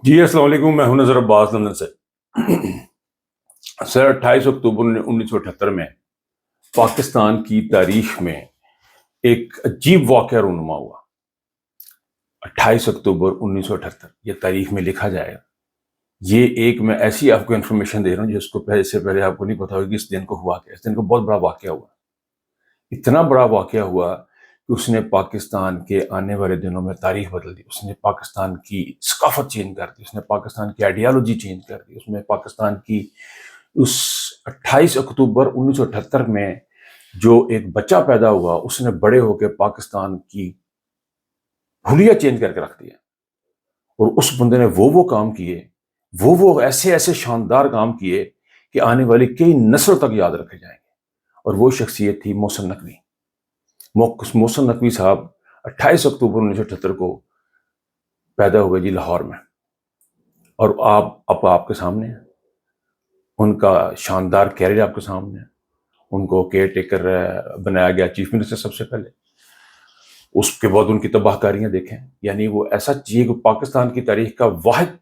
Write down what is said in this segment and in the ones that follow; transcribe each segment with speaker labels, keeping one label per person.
Speaker 1: جی السلام علیکم، میں ہوں نظر عباس لندن سے۔ سر 28 اکتوبر 1978 میں پاکستان کی تاریخ میں ایک عجیب واقعہ رونما ہوا۔ 28 اکتوبر 1978 یہ تاریخ میں لکھا جائے گا۔ یہ ایک میں ایسی آپ کو انفارمیشن دے رہا ہوں جس کو پہلے سے پہلے آپ کو نہیں پتا ہوگا کہ اس دن کو ہوا کیا۔ اس دن کو بہت بڑا واقعہ ہوا، اتنا بڑا واقعہ ہوا کہ اس نے پاکستان کے آنے والے دنوں میں تاریخ بدل دی۔ اس نے پاکستان کی ثقافت چینج کر دی، اس نے پاکستان کی آئیڈیالوجی چینج کر دی۔ اس میں پاکستان کی اس 28 اکتوبر 1978 میں جو ایک بچہ پیدا ہوا، اس نے بڑے ہو کے پاکستان کی حلیہ چینج کر کے رکھ دیا۔ اور اس بندے نے وہ کام کیے، وہ ایسے شاندار کام کیے کہ آنے والی کئی نسل تک یاد رکھے جائیں گے۔ اور وہ شخصیت تھی محسن نقوی۔ محسن نقوی صاحب 28 اکتوبر 1978 کو پیدا ہوئے جی لاہور میں، اور آپ کے سامنے ہیں، ان کا شاندار کیریئر آپ کے سامنے ہے۔ ان کو کیئر ٹیکر بنایا گیا، چیف منسٹر سب سے پہلے۔ اس کے بعد ان کی تباہ کاریاں دیکھیں، یعنی وہ ایسا چیز پاکستان کی تاریخ کا واحد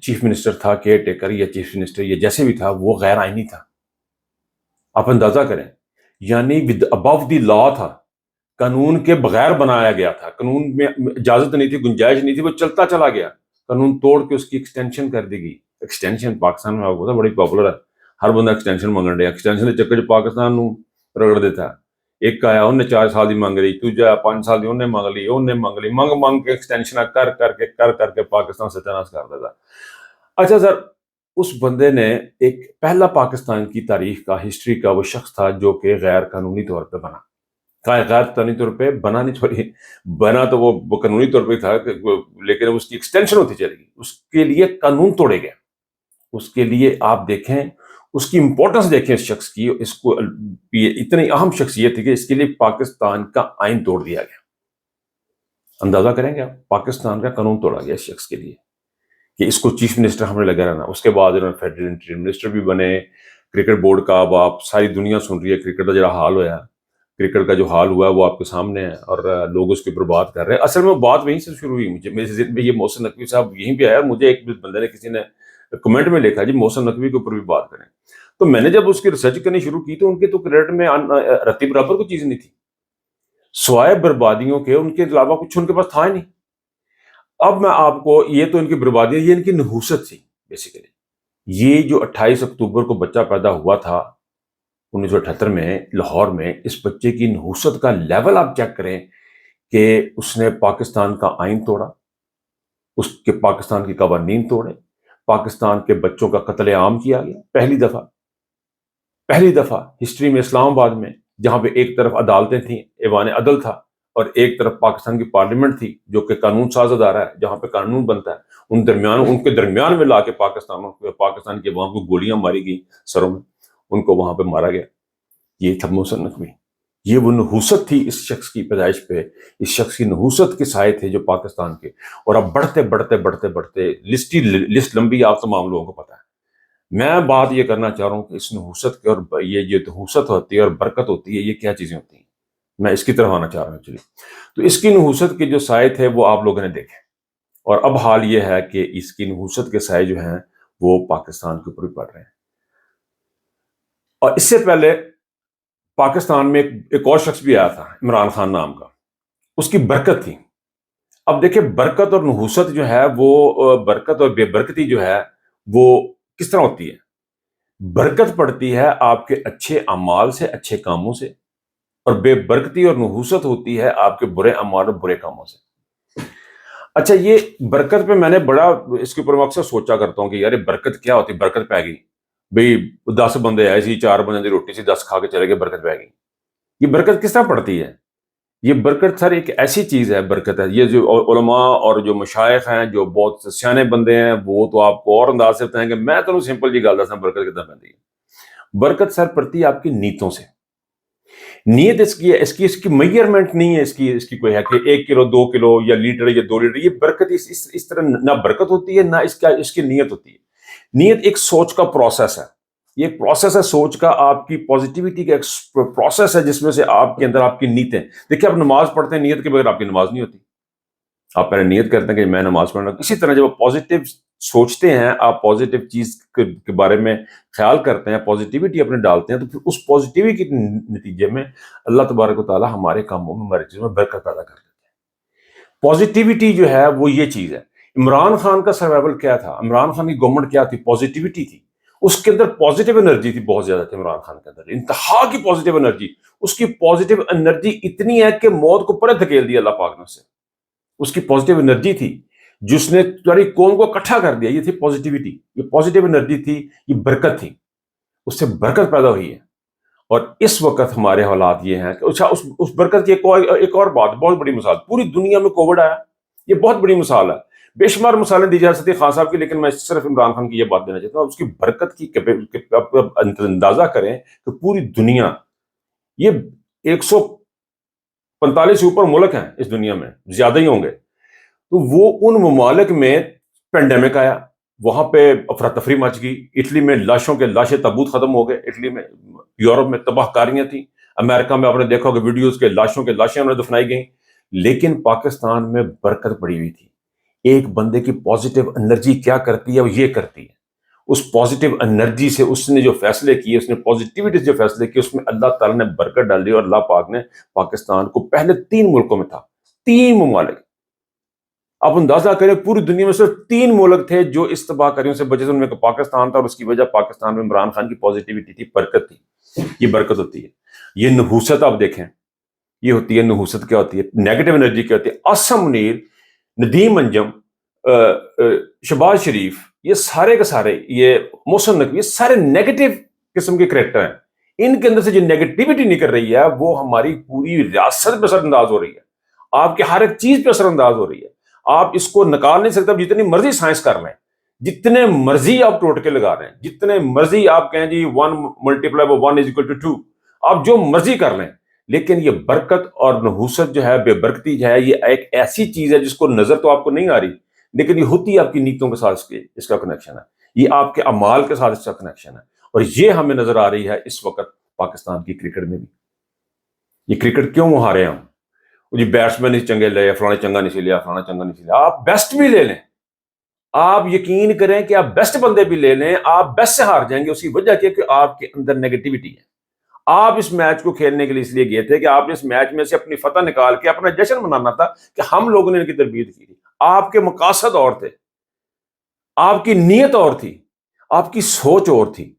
Speaker 1: چیف منسٹر تھا، کیئر ٹیکر یا چیف منسٹر یا جیسے بھی تھا، وہ غیر آئینی تھا۔ آپ اندازہ کریں، یعنی ابو دی لا تھا، قانون کے بغیر بنایا گیا تھا، قانون میں اجازت نہیں تھی، گنجائش نہیں تھی، وہ چلتا چلا گیا، قانون توڑ کے اس کی ایکسٹینشن کر دی گئی۔ ایکسٹینشن پاکستان میں آپ کو پتا بڑی پاپولر ہے، ہر بندہ ایکسٹینشن منگن رہا، ایکسٹینشن کے چکر پاکستان نو رگڑ دیتا ہے۔ ایک آیا انہیں 4 سال دی مانگ لی، دوجا 5 سال دی انہیں مانگ لی، مانگ کے ایکسٹینشن کر کے پاکستان ستیہ کر دیتا۔ اچھا سر، اس بندے نے ایک پہلا پاکستان کی تاریخ کا، ہسٹری کا وہ شخص تھا جو کہ غیر قانونی طور پہ بنا۔ غیر قانونی طور پہ بنا نہیں، سوری بنا تو وہ قانونی طور پہ تھا، لیکن اس کی ایکسٹینشن ہوتی چلے گی، اس کے لیے قانون توڑے گئے۔ اس کے لیے آپ دیکھیں، اس کی امپورٹنس دیکھیں اس شخص کی، اس کو اتنی اہم شخصیت تھی کہ اس کے لیے پاکستان کا آئین توڑ دیا گیا۔ اندازہ کریں گے آپ، پاکستان کا قانون توڑا گیا اس شخص کے لیے کہ اس کو چیف منسٹر ہم نے لگا رہنا۔ اس کے بعد انہوں نے فیڈرل انٹریم منسٹر بھی بنے۔ کرکٹ بورڈ کا اب آپ ساری دنیا سن رہی ہے، کرکٹ کا جڑا حال ہوا، کرکٹ کا جو حال ہوا ہے وہ آپ کے سامنے ہے، اور لوگ اس کے اوپر بات کر رہے ہیں۔ اصل میں بات وہیں سے شروع ہوئی، میرے ذہن میں یہ محسن نقوی صاحب یہیں پہ آیا۔ مجھے ایک بندے نے، کسی نے کمنٹ میں لکھا جی محسن نقوی کے اوپر بھی بات کریں، تو میں نے جب اس کی ریسرچ کرنی شروع کی تو ان کے تو کریڈٹ میں رتی برابر کوئی چیز نہیں تھی، سوائے بربادیوں کے، ان کے علاوہ کچھ ان کے پاس تھا ہی نہیں۔ اب میں آپ کو، یہ تو ان کی بربادیاں، یہ ان کی نحوست تھی بیسیکلی۔ یہ جو 28 اکتوبر کو بچہ پیدا ہوا تھا 1978 میں لاہور میں، اس بچے کی نحوست کا لیول آپ چیک کریں کہ اس نے پاکستان کا آئین توڑا، اس کے پاکستان کی قوانین توڑے، پاکستان کے بچوں کا قتل عام کیا گیا۔ پہلی دفعہ ہسٹری میں اسلام آباد میں، جہاں پہ ایک طرف عدالتیں تھیں، ایوان عدل تھا، اور ایک طرف پاکستان کی پارلیمنٹ تھی جو کہ قانون ساز ادارہ ہے، جہاں پہ قانون بنتا ہے، ان کے درمیان میں لا کے پاکستان کے وہاں کو گولیاں ماری گئی سروں میں، ان کو وہاں پہ مارا گیا۔ یہ تھا محسن نقوی۔ یہ وہ نحوست تھی اس شخص کی پیدائش پہ، اس شخص کی نحوست کے سائے تھے جو پاکستان کے، اور اب بڑھتے لسٹ لمبی، آپ تمام لوگوں کو پتا ہے۔ میں بات یہ کرنا چاہ رہا ہوں کہ اس نحوست کے، اور یہ جو نحوست ہوتی ہے اور برکت ہوتی ہے، یہ کیا چیزیں ہوتی ہیں، میں اس کی طرف آنا چاہ رہا ہوں۔ چلیے، تو اس کی نحوست کے جو سائے تھے وہ آپ لوگوں نے دیکھے، اور اب حال یہ ہے کہ اس کی نحوست کے سائے جو ہیں وہ پاکستان کے اوپر بھی پڑ رہے ہیں۔ اور اس سے پہلے پاکستان میں ایک اور شخص بھی آیا تھا، عمران خان نام کا، اس کی برکت تھی۔ اب دیکھیں، برکت اور نحوست جو ہے وہ، برکت اور بے برکتی جو ہے وہ کس طرح ہوتی ہے؟ برکت پڑتی ہے آپ کے اچھے اعمال سے، اچھے کاموں سے، اور بے برکتی اور نحوست ہوتی ہے آپ کے برے اعمال اور برے کاموں سے۔ اچھا، یہ برکت پہ میں نے بڑا اس کے اوپر میں اکثر سوچا کرتا ہوں کہ یار برکت کیا ہوتی ہے؟ برکت پہ گئی بھئی 10 بندے آئے سی، 4 بندے دی روٹی سی، 10 کھا کے چلے گئے، برکت پہ گئی۔ یہ برکت کس طرح پڑتی ہے؟ یہ برکت سر ایک ایسی چیز ہے، برکت ہے یہ جو علماء اور جو مشائخ ہیں، جو بہت سیانے بندے ہیں، وہ تو آپ کو اور انداز سے بتائیں گے۔ میں تو سمپل جی گل دساں برکت کتنا پڑتی ہے۔ برکت سر پڑتی ہے آپ کی نیتوں سے۔ نیت اس کی میئرمنٹ نہیں ہے، اس کی کوئی ہے کہ 1 کلو 2 کلو یا لیٹر یا 2 لیٹر۔ یہ برکت اس طرح نہ برکت ہوتی ہے، نہ اس کی نیت ہوتی ہے۔ نیت ایک سوچ کا پروسیس ہے، یہ ایک پروسیس ہے سوچ کا، آپ کی پازیٹیوٹی کا ایک پروسیس ہے جس میں سے آپ کے اندر آپ کی نیتیں۔ دیکھیں، آپ نماز پڑھتے ہیں، نیت کے بغیر آپ کی نماز نہیں ہوتی۔ آپ پہلے نیت کرتے ہیں کہ میں نماز پڑھنا. اسی طرح جب آپ پازیٹیو سوچتے ہیں, آپ پازیٹیو چیز کے بارے میں خیال کرتے ہیں, پازیٹیوٹی اپنے ڈالتے ہیں, تو پھر اس پازیٹیوٹی کے نتیجے میں اللہ تبارک و تعالیٰ ہمارے کاموں میں, ہماری چیزوں میں برکت پیدا کر دیتے ہیں. پازیٹیوٹی جو ہے وہ یہ چیز ہے. عمران خان کا سروائیول کیا تھا؟ عمران خان کی گورنمنٹ کیا تھی؟ پازیٹیوٹی تھی. اس کے اندر پازیٹیو انرجی تھی, بہت زیادہ تھی عمران خان کے اندر, انتہا کی پازیٹیو انرجی. اس کی پازیٹیو انرجی اتنی ہے کہ موت کو پرے دھکیل دیا اللہ پاک نے اسے. اس کی پازیٹیو انرجی تھی جس نے تمہاری قوم کو اکٹھا کر دیا. یہ تھی پازیٹیوٹی, یہ پازیٹیو انرجی تھی, یہ برکت تھی, اس سے برکت پیدا ہوئی ہے. اور اس وقت ہمارے حالات یہ ہیں کہ اچھا اس برکت کی ایک اور بات, بہت بڑی مثال, پوری دنیا میں کووڈ آیا, یہ بہت بڑی مثال ہے. بے شمار مثالیں دی جا سکتی خان صاحب کی, لیکن میں صرف عمران خان کی یہ بات دینا چاہتا ہوں. اس کی برکت کی اندازہ کریں کہ پوری دنیا, یہ 145 سے اوپر ملک ہیں اس دنیا میں, زیادہ ہی ہوں گے, تو وہ ان ممالک میں پینڈیمک آیا, وہاں پہ افراتفری مچ گئی. اٹلی میں لاشوں کے لاشیں تابوت ختم ہو گئے, اٹلی میں. یورپ میں تباہ کاریاں تھیں. امریکہ میں آپ نے دیکھا کہ ویڈیوز کے لاشوں کے لاشیں انہیں دفنائی گئیں. لیکن پاکستان میں برکت پڑی ہوئی تھی. ایک بندے کی پازیٹیو انرجی کیا کرتی ہے, وہ یہ کرتی ہے. اس پازیٹیو انرجی سے اس نے جو فیصلے کیے, اس نے پازیٹیوٹی سے جو فیصلے کیے, اس میں اللہ تعالیٰ نے برکت ڈال دی. اور اللہ پاک نے پاکستان کو پہلے 3 ملکوں میں تھا, 3 ممالک, آپ اندازہ کریں پوری دنیا میں صرف 3 ملک تھے جو اس تباہ کاریوں سے بچے تھے. ان میں پاکستان تھا, اور اس کی وجہ پاکستان میں عمران خان کی پازیٹیوٹی تھی, برکت تھی. یہ برکت ہوتی ہے. یہ نحوست آپ دیکھیں, یہ ہوتی ہے نحوست. کیا ہوتی ہے؟ Negative energy. کیا ہوتی ہے؟ عاصم منیر, ندیم انجم, شہباز شریف, یہ سارے کے سارے, یہ محسن نقوی, یہ سارے نیگیٹو قسم کے کریکٹر ہیں. ان کے اندر سے جو نیگیٹیوٹی نکل رہی ہے وہ ہماری پوری ریاست پہ اثر انداز ہو رہی ہے, آپ کے ہر ایک چیز پہ اثر انداز ہو رہی ہے. آپ اس کو نکال نہیں سکتے. جتنی مرضی سائنس کر لیں, جتنے مرضی آپ ٹوٹکے لگا رہے ہیں, جتنے مرضی آپ کہیں جی 1 × 1 = 2, آپ جو مرضی کر لیں, لیکن یہ برکت اور نحوست جو ہے, بے برکتی جو ہے, یہ ایک ایسی چیز ہے جس کو نظر تو آپ کو نہیں آ رہی, لیکن یہ ہوتی ہے آپ کی نیتوں کے ساتھ. اس کا کنیکشن ہے, یہ آپ کے اعمال کے ساتھ اس کا کنیکشن ہے. اور یہ ہمیں نظر آ رہی ہے اس وقت پاکستان کی کرکٹ میں بھی. یہ کرکٹ کیوں ہارے ہم؟ جی بیٹسمین نہیں چنگے لے, فلانا چنگا نہیں لیا, فلانا چنگا نہیں لیا. آپ بیسٹ بھی لے لیں, آپ یقین کریں کہ آپ بیسٹ بندے بھی لے لیں, آپ بیسٹ سے ہار جائیں گے. اسی وجہ کہ آپ کے اندر نیگیٹیوٹی ہے. آپ اس میچ کو کھیلنے کے لیے اس لیے گئے تھے کہ آپ نے اس میچ میں سے اپنی فتح نکال کے اپنا جشن منانا تھا کہ ہم لوگوں نے ان کی تربیت کی تھی. آپ کے مقاصد اور تھے, آپ کی نیت اور تھی, آپ کی سوچ اور تھی.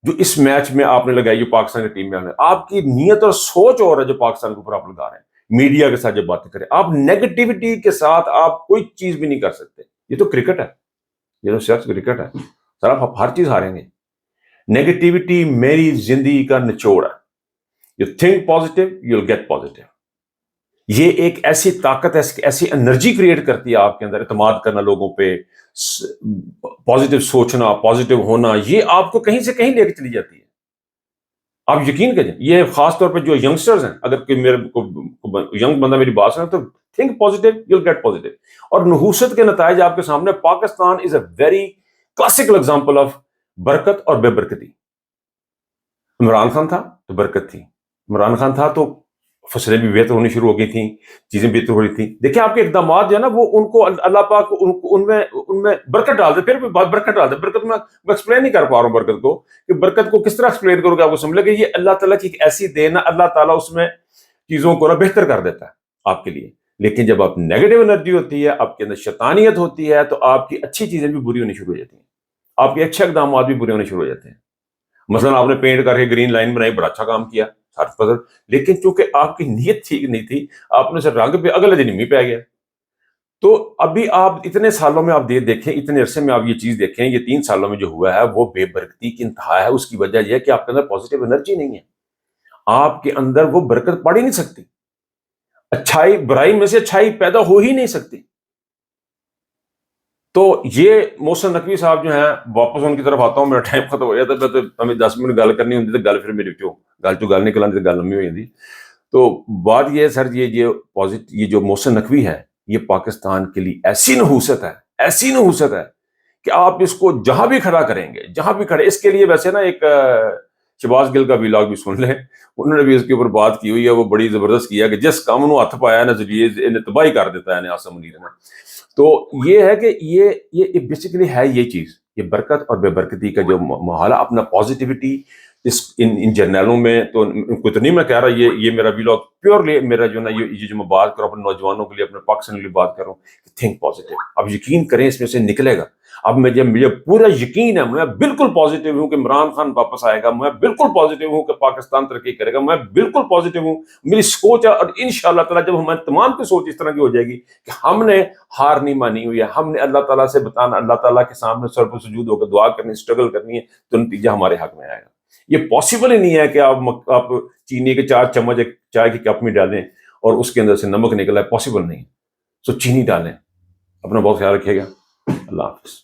Speaker 1: جو اس میچ میں آپ نے لگائی, جو پاکستان کی ٹیم میں آپ کی نیت اور سوچ اور ہے, جو پاکستان کے اوپر آپ لگا رہے ہیں. میڈیا کے ساتھ جب باتیں کریں, آپ نیگیٹیوٹی کے ساتھ آپ کوئی چیز بھی نہیں کر سکتے. یہ تو کرکٹ ہے, یہ تو صرف کرکٹ ہے سر. آپ ہر چیز ہاریں گے. نیگیٹیوٹی میری زندگی کا نچوڑ ہے. You think positive, you will get positive. یہ ایک ایسی طاقت, ایسی انرجی کریٹ کرتی ہے آپ کے اندر. اعتماد کرنا لوگوں پہ, پازیٹیو سوچنا, پازیٹیو ہونا, یہ آپ کو کہیں سے کہیں لے کے چلی جاتی ہے. آپ یقین کریں, یہ خاص طور پہ جو ینگسٹرز ہیں, اگر کوئی میرے ینگ بندہ میری بات سنے تو think positive, you will get positive. اور نحوست کے نتائج آپ کے سامنے. Pakistan is a very classical example of برکت اور بے برکتی. عمران خان تھا تو برکت تھی, عمران خان تھا تو فصلیں بھی بہتر ہونی شروع ہو گئی تھیں, چیزیں بہتر ہو رہی تھیں. دیکھیں آپ کے اقدامات جو ہے نا, وہ ان کو اللہ پاک ان میں برکت ڈال دے. پھر بھی برکت ڈال دے. برکت میں ایکسپلین نہیں کر پا رہا ہوں برکت کو, کہ برکت کو کس طرح ایکسپلین کرو گے آپ کو سمجھ لے کہ یہ اللہ تعالیٰ کی ایک ایسی دین ہے. اللہ تعالیٰ اس میں چیزوں کو بہتر کر دیتا ہے آپ کے لیے. لیکن جب آپ نیگیٹو انرجی ہوتی ہے, آپ کے اندر شیطانیت ہوتی ہے, تو آپ کی اچھی چیزیں بھی بری ہونی شروع ہو جاتی ہیں, آپ کے اچھے اقدامات بھی برے ہونے شروع ہو جاتے ہیں. مثلا آپ نے پینٹ کر کے گرین لائن بنائی, بڑا اچھا کام کیا, لیکن چونکہ آپ کی نیت ٹھیک نہیں تھی, آپ نے رنگ پہ اگلے دن ہی پہ گیا. تو ابھی آپ اتنے سالوں میں آپ دیکھیں, اتنے عرصے میں آپ یہ چیز دیکھیں, یہ 3 سالوں میں جو ہوا ہے وہ بے برکتی کی انتہا ہے. اس کی وجہ یہ ہے کہ آپ کے اندر پازیٹیو انرجی نہیں ہے, آپ کے اندر وہ برکت پڑ ہی نہیں سکتی. اچھائی, برائی میں سے اچھائی پیدا ہو ہی نہیں سکتی. تو یہ محسن نقوی صاحب جو ہیں, واپس ان کی طرف آتا ہوں, میرا ٹائم ختم ہو گیا تھا. تو ہمیں 10 منٹ گل کرنی ہوتی تو گل پھر میری گل نکلانی تو گل لمبی ہو جاتی. تو بات یہ ہے سر, یہ جو محسن نقوی ہے, یہ پاکستان کے لیے ایسی نحوست ہے کہ آپ اس کو جہاں بھی کھڑا کریں گے, جہاں بھی کھڑے. اس کے لیے ویسے نا ایک شہباز گل کا ویلاگ بھی سن لیں، انہوں نے بھی اس کے اوپر بات کی ہوئی ہے، وہ بڑی زبردست کیا کہ جس کام نو ہاتھ پایا نا انہیں تباہی کر دیتا ہے عاصم منیر نے. تو یہ ہے کہ یہ بیسیکلی ہے یہ چیز، یہ برکت اور بے برکتی کا جو محالہ، اپنا پازیٹیوٹی ان جرنیلوں میں. تو کوئی تو نہیں میں کہہ رہا یہ میرا ویلاگ پیورلی میرا جو نا یہ جو میں بات کروں اپنے نوجوانوں کے لیے، اپنے پاکستان کے لیے بات کروں، تھنک پازیٹیو. اب یقین کریں اس میں سے نکلے گا. اب مجھے پورا یقین ہے، میں بالکل پازیٹیو ہوں کہ عمران خان واپس آئے گا، میں بالکل پازیٹیو ہوں کہ پاکستان ترقی کرے گا، میں بالکل پازیٹیو ہوں. میری سوچ ہے، اور انشاءاللہ تعالیٰ جب ہماری تمام کی سوچ اس طرح کی ہو جائے گی کہ ہم نے ہار نہیں مانی ہوئی ہے، ہم نے اللہ تعالیٰ سے بتانا، اللہ تعالیٰ کے سامنے سر پر سجود ہو کر دعا کرنی، اسٹرگل کرنی ہے، تو نتیجہ ہمارے حق میں آئے گا. یہ پاسبل ہی نہیں ہے کہ آپ چینی کے 4 چمچ ایک چائے کی کپ میں ڈالیں اور اس کے اندر سے نمک نکلا ہے، پاسبل نہیں. سو چینی ڈالیں. اپنا بہت خیال رکھیے گا. اللہ حافظ.